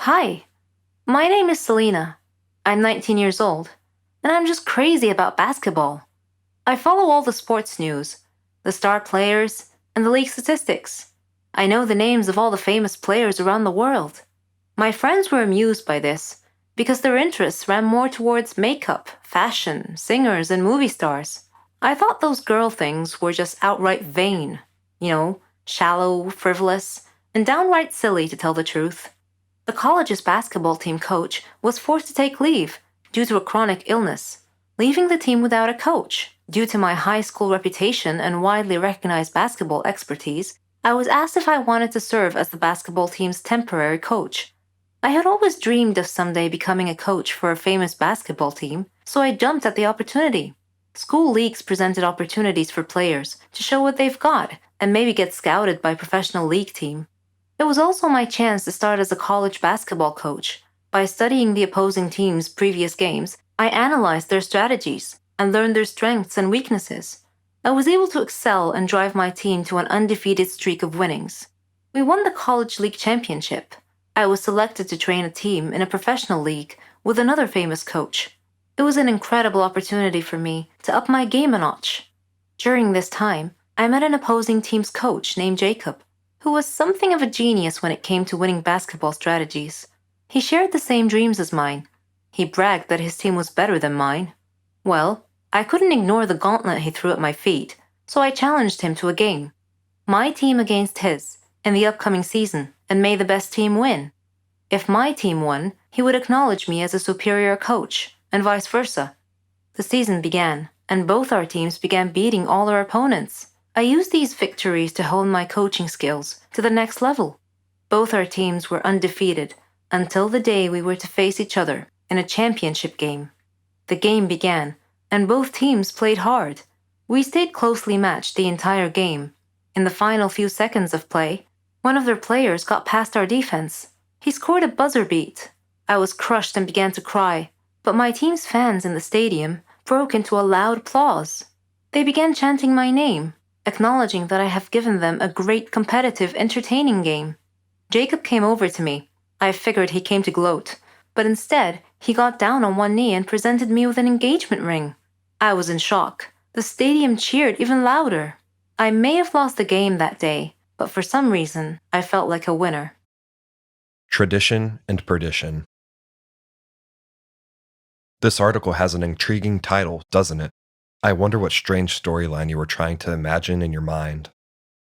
Hi, my name is Selena. I'm 19 years old, and I'm just crazy about basketball. I follow all the sports news, the star players, and the league statistics. I know the names of all the famous players around the world. My friends were amused by this because their interests ran more towards makeup, fashion, singers, and movie stars. I thought those girl things were just outright vain, shallow, frivolous, and downright silly to tell the truth. The college's basketball team coach was forced to take leave due to a chronic illness, leaving the team without a coach. Due to my high school reputation and widely recognized basketball expertise, I was asked if I wanted to serve as the basketball team's temporary coach. I had always dreamed of someday becoming a coach for a famous basketball team, so I jumped at the opportunity. School leagues presented opportunities for players to show what they've got and maybe get scouted by a professional league team. It was also my chance to start as a college basketball coach. By studying the opposing team's previous games, I analyzed their strategies and learned their strengths and weaknesses. I was able to excel and drive my team to an undefeated streak of winnings. We won the college league championship. I was selected to train a team in a professional league with another famous coach. It was an incredible opportunity for me to up my game a notch. During this time, I met an opposing team's coach named Jacob, who was something of a genius when it came to winning basketball strategies. He shared the same dreams as mine. He bragged that his team was better than mine. Well, I couldn't ignore the gauntlet he threw at my feet, so I challenged him to a game. My team against his, in the upcoming season, and may the best team win. If my team won, he would acknowledge me as a superior coach, and vice versa. The season began, and both our teams began beating all our opponents. I used these victories to hone my coaching skills to the next level. Both our teams were undefeated until the day we were to face each other in a championship game. The game began, and both teams played hard. We stayed closely matched the entire game. In the final few seconds of play, one of their players got past our defense. He scored a buzzer beat. I was crushed and began to cry, but my team's fans in the stadium broke into a loud applause. They began chanting my name, acknowledging that I have given them a great competitive, entertaining game. Jacob came over to me. I figured he came to gloat, but instead, he got down on one knee and presented me with an engagement ring. I was in shock. The stadium cheered even louder. I may have lost the game that day, but for some reason, I felt like a winner. Tradition and perdition. This article has an intriguing title, doesn't it? I wonder what strange storyline you were trying to imagine in your mind.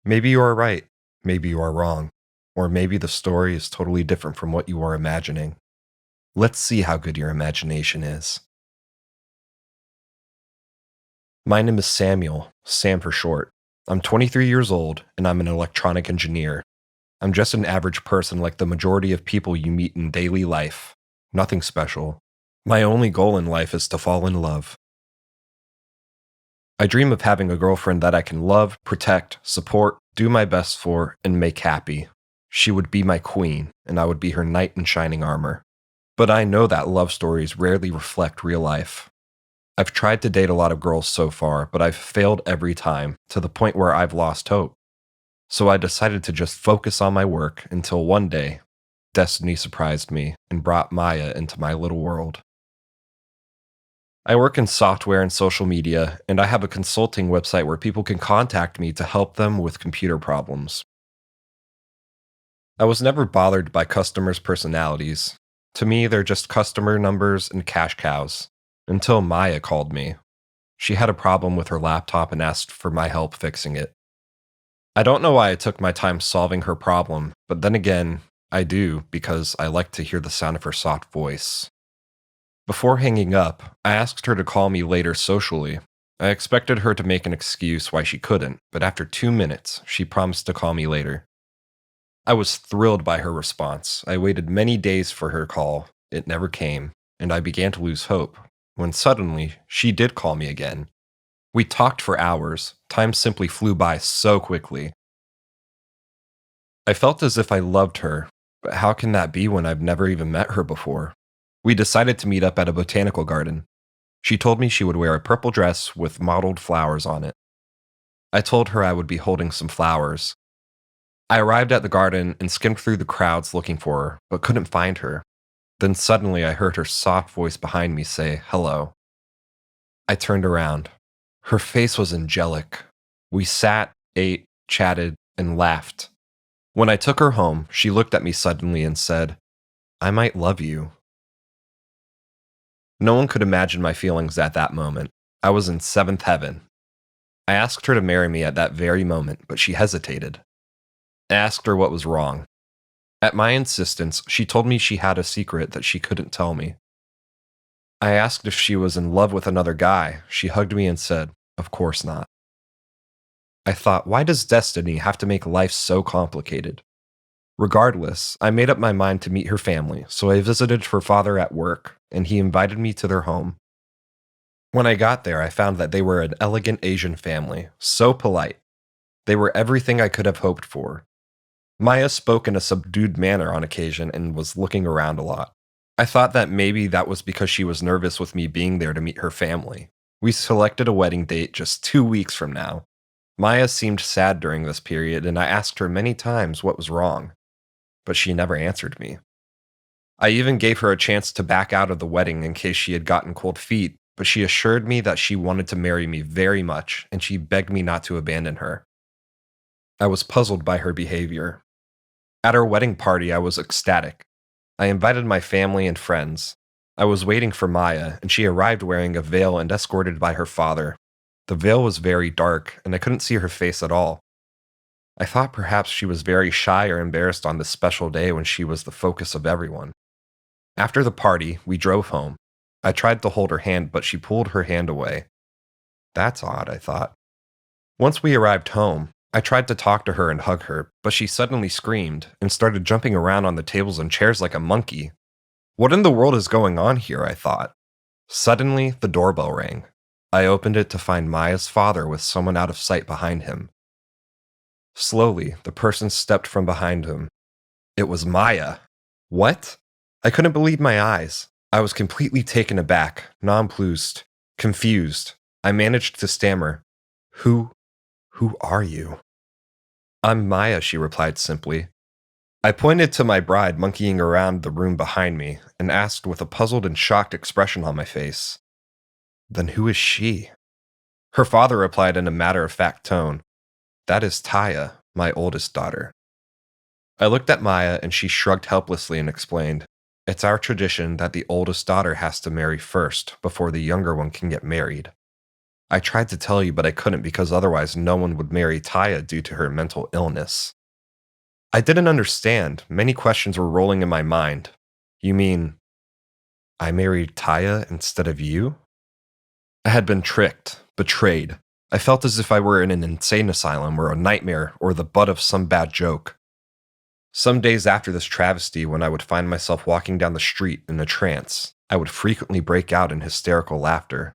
Maybe you are right, maybe you are wrong, or maybe the story is totally different from what you are imagining. Let's see how good your imagination is. My name is Samuel, Sam for short. I'm 23 years old, and I'm an electronic engineer. I'm just an average person like the majority of people you meet in daily life. Nothing special. My only goal in life is to fall in love. I dream of having a girlfriend that I can love, protect, support, do my best for, and make happy. She would be my queen, and I would be her knight in shining armor. But I know that love stories rarely reflect real life. I've tried to date a lot of girls so far, but I've failed every time, to the point where I've lost hope. So I decided to just focus on my work until one day, destiny surprised me and brought Maya into my little world. I work in software and social media, and I have a consulting website where people can contact me to help them with computer problems. I was never bothered by customers' personalities. To me, they're just customer numbers and cash cows. Until Maya called me. She had a problem with her laptop and asked for my help fixing it. I don't know why I took my time solving her problem, but then again, I do because I like to hear the sound of her soft voice. Before hanging up, I asked her to call me later socially. I expected her to make an excuse why she couldn't, but after 2 minutes, she promised to call me later. I was thrilled by her response. I waited many days for her call. It never came, and I began to lose hope, when suddenly, she did call me again. We talked for hours. Time simply flew by so quickly. I felt as if I loved her, but how can that be when I've never even met her before? We decided to meet up at a botanical garden. She told me she would wear a purple dress with mottled flowers on it. I told her I would be holding some flowers. I arrived at the garden and skimmed through the crowds looking for her, but couldn't find her. Then suddenly I heard her soft voice behind me say, "Hello." I turned around. Her face was angelic. We sat, ate, chatted, and laughed. When I took her home, she looked at me suddenly and said, "I might love you." No one could imagine my feelings at that moment. I was in seventh heaven. I asked her to marry me at that very moment, but she hesitated. I asked her what was wrong. At my insistence, she told me she had a secret that she couldn't tell me. I asked if she was in love with another guy. She hugged me and said, "Of course not." I thought, why does destiny have to make life so complicated? Regardless, I made up my mind to meet her family, so I visited her father at work, and he invited me to their home. When I got there, I found that they were an elegant Asian family, so polite. They were everything I could have hoped for. Maya spoke in a subdued manner on occasion and was looking around a lot. I thought that maybe that was because she was nervous with me being there to meet her family. We selected a wedding date just 2 weeks from now. Maya seemed sad during this period, and I asked her many times what was wrong, but she never answered me. I even gave her a chance to back out of the wedding in case she had gotten cold feet, but she assured me that she wanted to marry me very much, and she begged me not to abandon her. I was puzzled by her behavior. At our wedding party, I was ecstatic. I invited my family and friends. I was waiting for Maya, and she arrived wearing a veil and escorted by her father. The veil was very dark, and I couldn't see her face at all. I thought perhaps she was very shy or embarrassed on this special day when she was the focus of everyone. After the party, we drove home. I tried to hold her hand, but she pulled her hand away. That's odd, I thought. Once we arrived home, I tried to talk to her and hug her, but she suddenly screamed and started jumping around on the tables and chairs like a monkey. What in the world is going on here, I thought. Suddenly, the doorbell rang. I opened it to find Maya's father with someone out of sight behind him. Slowly, the person stepped from behind him. It was Maya. What? I couldn't believe my eyes. I was completely taken aback, nonplussed, confused. I managed to stammer, Who are you?" "I'm Maya," she replied simply. I pointed to my bride monkeying around the room behind me and asked with a puzzled and shocked expression on my face, "Then who is she?" Her father replied in a matter-of-fact tone, "That is Taya, my oldest daughter." I looked at Maya and she shrugged helplessly and explained, "It's our tradition that the oldest daughter has to marry first before the younger one can get married. I tried to tell you, but I couldn't because otherwise no one would marry Taya due to her mental illness." I didn't understand. Many questions were rolling in my mind. You mean, I married Taya instead of you? I had been tricked, betrayed. I felt as if I were in an insane asylum or a nightmare or the butt of some bad joke. Some days after this travesty, when I would find myself walking down the street in a trance, I would frequently break out in hysterical laughter.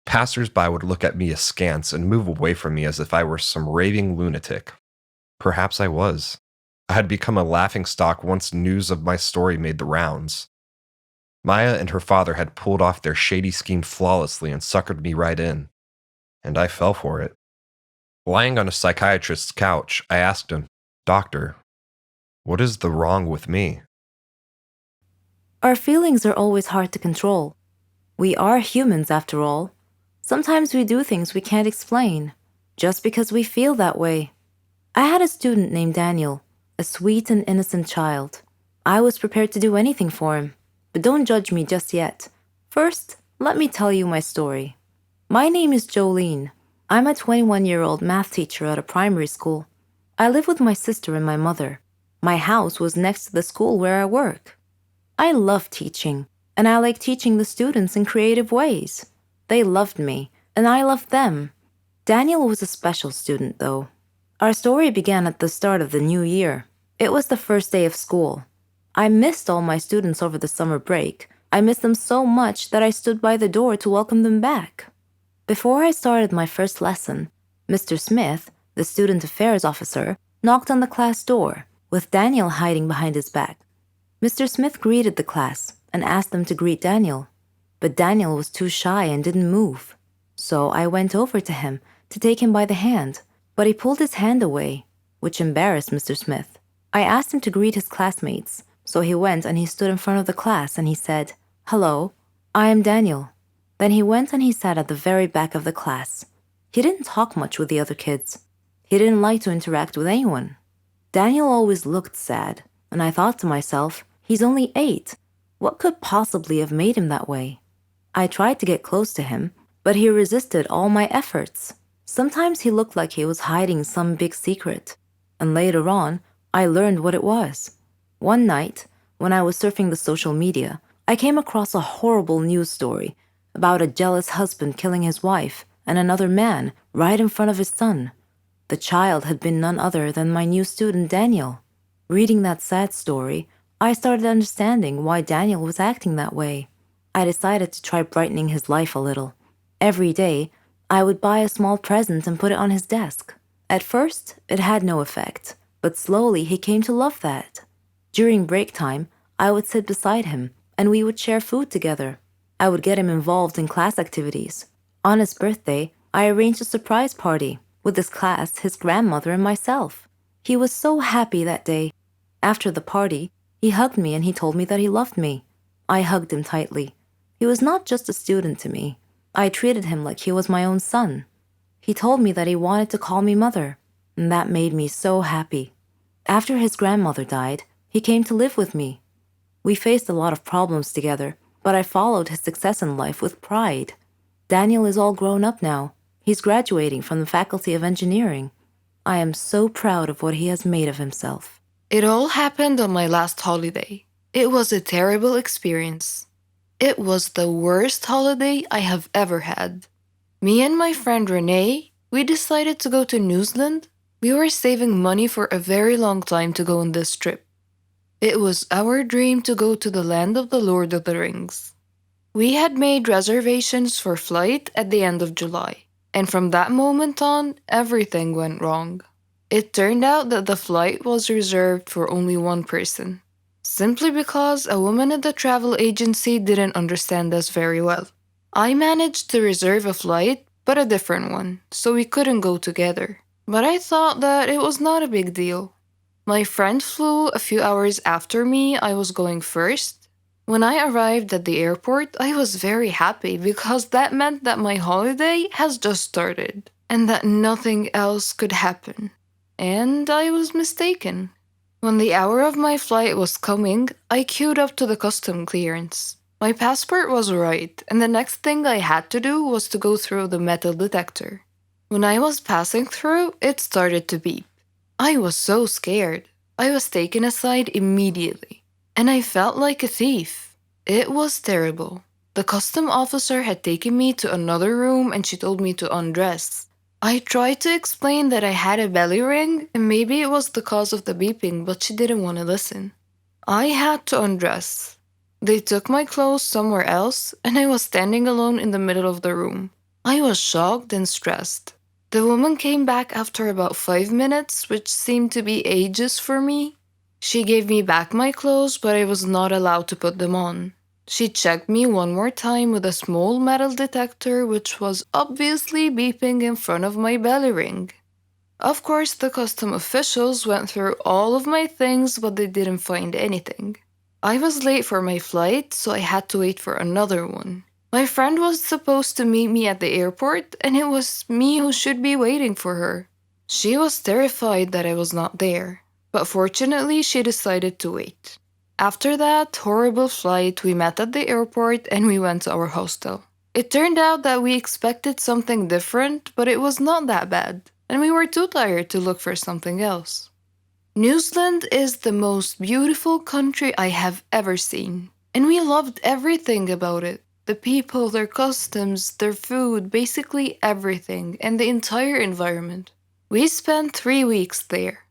Passers-by would look at me askance and move away from me as if I were some raving lunatic. Perhaps I was. I had become a laughingstock once news of my story made the rounds. Maya and her father had pulled off their shady scheme flawlessly and suckered me right in. And I fell for it. Lying on a psychiatrist's couch, I asked him, "Doctor, what is the wrong with me?" Our feelings are always hard to control. We are humans after all. Sometimes we do things we can't explain, just because we feel that way. I had a student named Daniel, a sweet and innocent child. I was prepared to do anything for him, but don't judge me just yet. First, let me tell you my story. My name is Jolene. I'm a 21-year-old math teacher at a primary school. I live with my sister and my mother. My house was next to the school where I work. I love teaching, and I like teaching the students in creative ways. They loved me, and I loved them. Daniel was a special student, though. Our story began at the start of the new year. It was the first day of school. I missed all my students over the summer break. I missed them so much that I stood by the door to welcome them back. Before I started my first lesson, Mr. Smith, the student affairs officer, knocked on the class door, with Daniel hiding behind his back. Mr. Smith greeted the class and asked them to greet Daniel, but Daniel was too shy and didn't move. So I went over to him to take him by the hand, but he pulled his hand away. which embarrassed Mr. Smith. I asked him to greet his classmates, so he went and he stood in front of the class and he said, "Hello, I am Daniel." Then he went and he sat at the very back of the class. He didn't talk much with the other kids. He didn't like to interact with anyone. Daniel always looked sad, and I thought to myself, he's only 8. What could possibly have made him that way? I tried to get close to him, but he resisted all my efforts. Sometimes he looked like he was hiding some big secret, and later on, I learned what it was. One night, when I was surfing the social media, I came across a horrible news story about a jealous husband killing his wife and another man right in front of his son. The child had been none other than my new student Daniel. Reading that sad story, I started understanding why Daniel was acting that way. I decided to try brightening his life a little. Every day, I would buy a small present and put it on his desk. At first, it had no effect, but slowly he came to love that. During break time, I would sit beside him, and we would share food together. I would get him involved in class activities. On his birthday, I arranged a surprise party with his class, his grandmother, and myself. He was so happy that day. After the party, he hugged me and he told me that he loved me. I hugged him tightly. He was not just a student to me. I treated him like he was my own son. He told me that he wanted to call me mother, and that made me so happy. After his grandmother died, he came to live with me. We faced a lot of problems together, but I followed his success in life with pride. Daniel is all grown up now. He's graduating from the Faculty of Engineering. I am so proud of what he has made of himself. It all happened on my last holiday. It was a terrible experience. It was the worst holiday I have ever had. Me and my friend Renee, we decided to go to New Zealand. We were saving money for a very long time to go on this trip. It was our dream to go to the land of the Lord of the Rings. We had made reservations for flight at the end of July, and from that moment on, everything went wrong. It turned out that the flight was reserved for only one person, simply because a woman at the travel agency didn't understand us very well. I managed to reserve a flight, but a different one, so we couldn't go together. But I thought that it was not a big deal. My friend flew a few hours after me. I was going first. When I arrived at the airport, I was very happy because that meant that my holiday has just started and that nothing else could happen. And I was mistaken. When the hour of my flight was coming, I queued up to the custom clearance. My passport was right, and the next thing I had to do was to go through the metal detector. When I was passing through, it started to beep. I was so scared. I was taken aside immediately, and I felt like a thief. It was terrible. The custom officer had taken me to another room and she told me to undress. I tried to explain that I had a belly ring and maybe it was the cause of the beeping, but she didn't want to listen. I had to undress. They took my clothes somewhere else and I was standing alone in the middle of the room. I was shocked and stressed. The woman came back after about 5 minutes, which seemed to be ages for me. She gave me back my clothes, but I was not allowed to put them on. She checked me one more time with a small metal detector, which was obviously beeping in front of my belly ring. Of course, the custom officials went through all of my things, but they didn't find anything. I was late for my flight, so I had to wait for another one. My friend was supposed to meet me at the airport, and it was me who should be waiting for her. She was terrified that I was not there, but fortunately she decided to wait. After that horrible flight, we met at the airport and we went to our hostel. It turned out that we expected something different, but it was not that bad, and we were too tired to look for something else. New Zealand is the most beautiful country I have ever seen, and we loved everything about it. The people, their customs, their food, basically everything, and the entire environment. We spent 3 weeks there.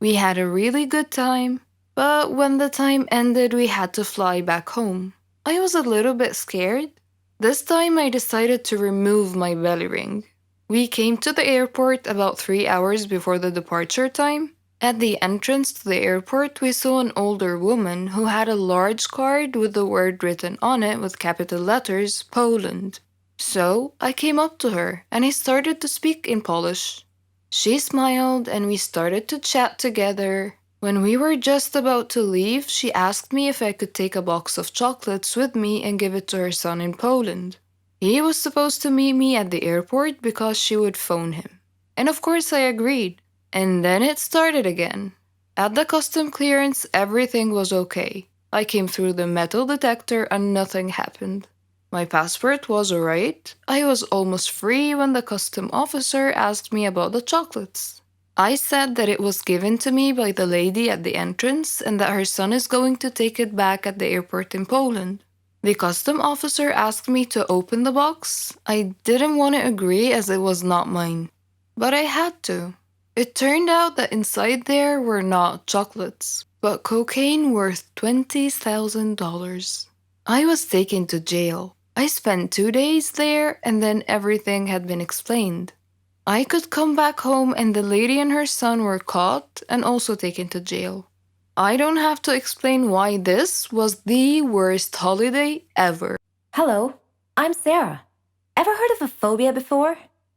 We had a really good time, but when the time ended, we had to fly back home. I was a little bit scared. This time I decided to remove my belly ring. We came to the airport about 3 hours before the departure time. At the entrance to the airport, we saw an older woman who had a large card with the word written on it with capital letters, Poland. So I came up to her and I started to speak in Polish. She smiled and we started to chat together. When we were just about to leave, she asked me if I could take a box of chocolates with me and give it to her son in Poland. He was supposed to meet me at the airport because she would phone him. And of course I agreed. And then it started again. At the custom clearance, everything was okay. I came through the metal detector and nothing happened. My passport was alright. I was almost free when the custom officer asked me about the chocolates. I said that it was given to me by the lady at the entrance and that her son is going to take it back at the airport in Poland. The custom officer asked me to open the box. I didn't want to agree as it was not mine, but I had to. It turned out that inside there were not chocolates, but cocaine worth $20,000. I was taken to jail. I spent 2 days there and then everything had been explained. I could come back home and the lady and her son were caught and also taken to jail. I don't have to explain why this was the worst holiday ever. Hello, I'm Sarah. Ever heard of a phobia before?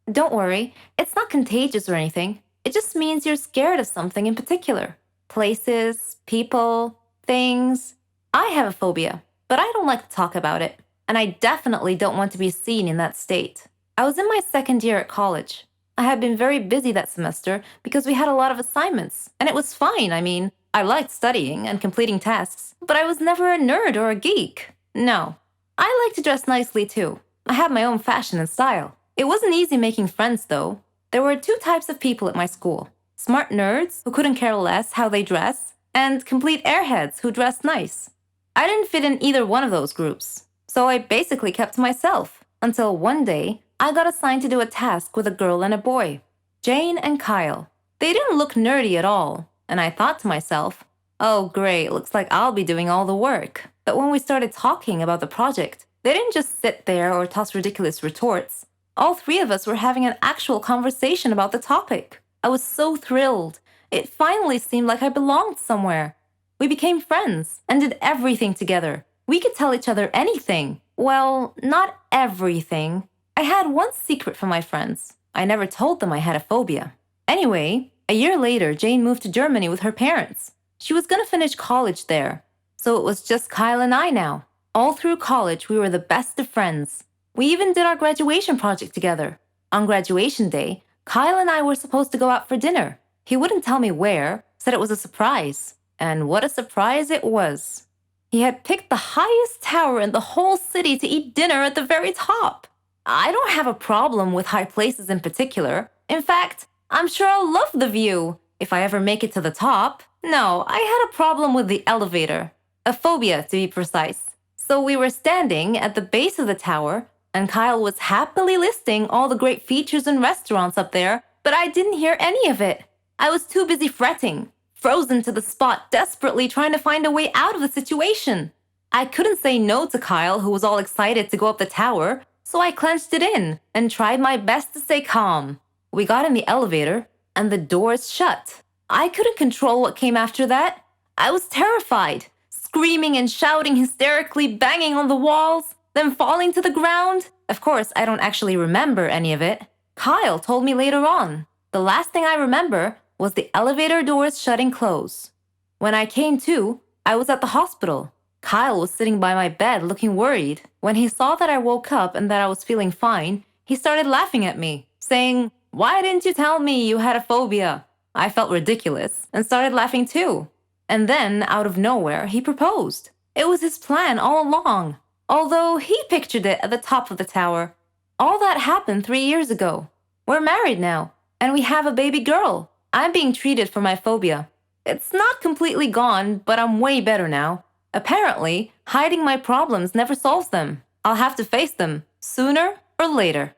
Don't worry, it's not contagious or anything. It just means you're scared of something in particular. Places, people, things. I have a phobia, but I don't like to talk about it. And I definitely don't want to be seen in that state. I was in my second year at college. I had been very busy that semester because we had a lot of assignments, and it was fine. I mean, I liked studying and completing tasks, but I was never a nerd or a geek. No. I like to dress nicely too. I have my own fashion and style. It wasn't easy making friends though. There were two types of people at my school: smart nerds who couldn't care less how they dress, and complete airheads who dressed nice. I didn't fit in either one of those groups, so I basically kept to myself until one day I got assigned to do a task with a girl and a boy, Jane and Kyle. They didn't look nerdy at all, and I thought to myself, oh great, looks like I'll be doing all the work. But when we started talking about the project, they didn't just sit there or toss ridiculous retorts. All three of us were having an actual conversation about the topic. I was so thrilled. It finally seemed like I belonged somewhere. We became friends and did everything together. We could tell each other anything. Well, not everything. I had one secret from my friends. I never told them I had a phobia. Anyway, a year later, Jane moved to Germany with her parents. She was going to finish college there. So it was just Kyle and I now. All through college, we were the best of friends. We even did our graduation project together. On graduation day, Kyle and I were supposed to go out for dinner. He wouldn't tell me where, said it was a surprise. And what a surprise it was. He had picked the highest tower in the whole city to eat dinner at the very top. I don't have a problem with high places in particular. In fact, I'm sure I'll love the view if I ever make it to the top. No, I had a problem with the elevator. A phobia, to be precise. So we were standing at the base of the tower, and Kyle was happily listing all the great features and restaurants up there, but I didn't hear any of it. I was too busy fretting, frozen to the spot, desperately trying to find a way out of the situation. I couldn't say no to Kyle, who was all excited to go up the tower, so I clenched it in and tried my best to stay calm. We got in the elevator, and the doors shut. I couldn't control what came after that. I was terrified, screaming and shouting hysterically, banging on the walls, then falling to the ground. Of course, I don't actually remember any of it. Kyle told me later on. The last thing I remember was the elevator doors shutting close. When I came to, I was at the hospital. Kyle was sitting by my bed looking worried. When he saw that I woke up and that I was feeling fine, he started laughing at me, saying, "Why didn't you tell me you had a phobia?" I felt ridiculous and started laughing too. And then, out of nowhere, he proposed. It was his plan all along, although he pictured it at the top of the tower. All that happened 3 years ago. We're married now, and we have a baby girl. I'm being treated for my phobia. It's not completely gone, but I'm way better now. Apparently, hiding my problems never solves them. I'll have to face them, sooner or later.